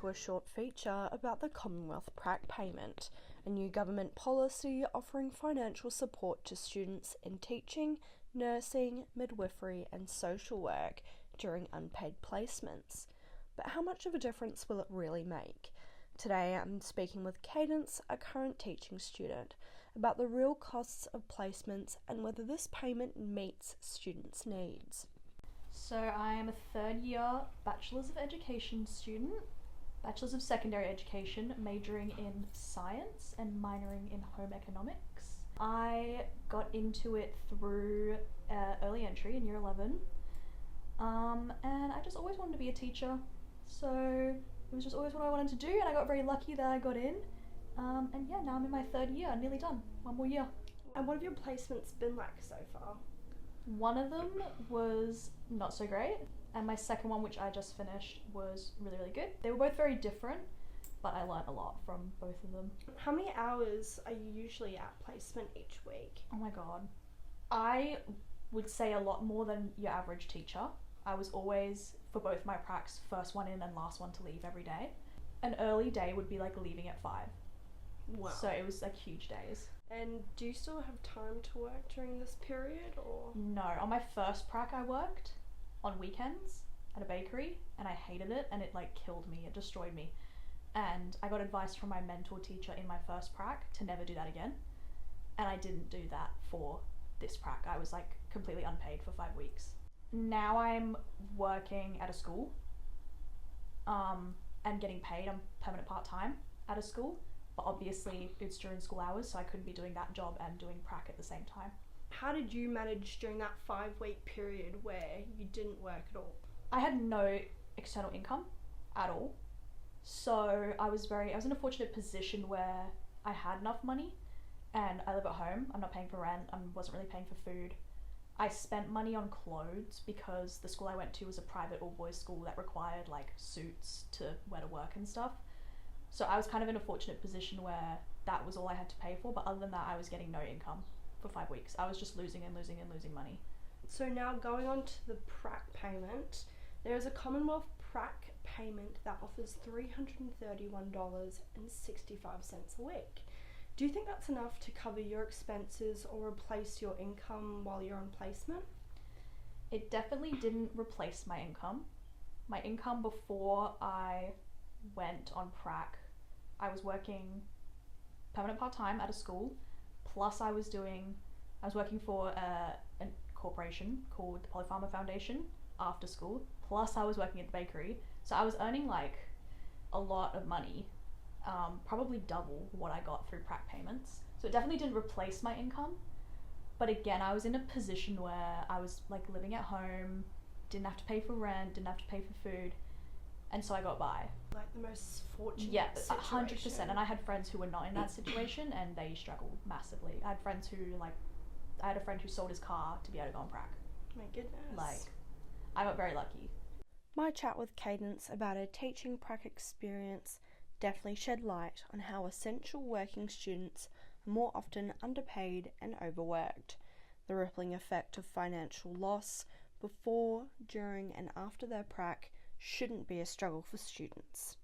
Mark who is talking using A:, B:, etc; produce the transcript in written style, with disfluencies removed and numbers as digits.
A: to a short feature about the Commonwealth Prac payment, a new government policy offering financial support to students in teaching, nursing, midwifery and social work during unpaid placements. But how much of a difference will it really make? Today I'm speaking with Cadence, a current teaching student, about the real costs of placements and whether this payment meets students' needs.
B: So I am a third year Bachelor's of Education student, Bachelor's of Secondary Education, majoring in science and minoring in home economics. I got into it through early entry in year 11, and I just always wanted to be a teacher, so it was just always what I wanted to do, and I got very lucky that I got in, and yeah, now I'm in my third year, nearly done, one more year.
A: And what have your placements been like so far?
B: One of them was not so great, and my second one, which I just finished, was really, really good. They were both very different, but I learned a lot from both of them.
A: How many hours are you usually at placement each week?
B: Oh my god. I would say a lot more than your average teacher. I was always, for both my pracs, first one in and last one to leave every day. An early day would be like leaving at 5.
A: Wow.
B: So it was like huge days.
A: And do you still have time to work during this period, or?
B: No, on my first prac I worked on weekends at a bakery, and I hated it, and it like killed me, it destroyed me. And I got advice from my mentor teacher in my first prac to never do that again. And I didn't do that for this prac. I was like completely unpaid for 5 weeks. Now I'm working at a school, and getting paid. I'm permanent part-time at a school. But obviously it's during school hours, so I couldn't be doing that job and doing prac at the same time.
A: How did you manage during that 5-week period where you didn't work at all?
B: I had no external income at all. So I was in a fortunate position where I had enough money, and I live at home. I'm not paying for rent. I wasn't really paying for food. I spent money on clothes because the school I went to was a private all-boys school that required like suits to wear to work and stuff. So I was kind of in a fortunate position where that was all I had to pay for, but other than that I was getting no income for 5 weeks. I was just losing and losing and losing money.
A: So now going on to the Prac payment, there is a Commonwealth Prac payment that offers $331.65 a week. Do you think that's enough to cover your expenses or replace your income while you're on placement?
B: It definitely didn't replace my income. My income before I went on Prac, I was working permanent part-time at a school, plus I was working for a corporation called the Polypharma Foundation after school, plus I was working at the bakery, so I was earning like a lot of money, probably double what I got through Prac payments. So it definitely didn't replace my income, but again, I was in a position where I was like living at home, didn't have to pay for rent, didn't have to pay for food, and so I got by.
A: Like the most fortunate
B: situation. 100%. And I had friends who were not in that situation and they struggled massively. I had a friend who sold his car to be able to go on Prac.
A: My goodness.
B: Like, I got very lucky.
A: My chat with Cadence about her teaching Prac experience definitely shed light on how essential working students are more often underpaid and overworked. The rippling effect of financial loss before, during and after their Prac shouldn't be a struggle for students.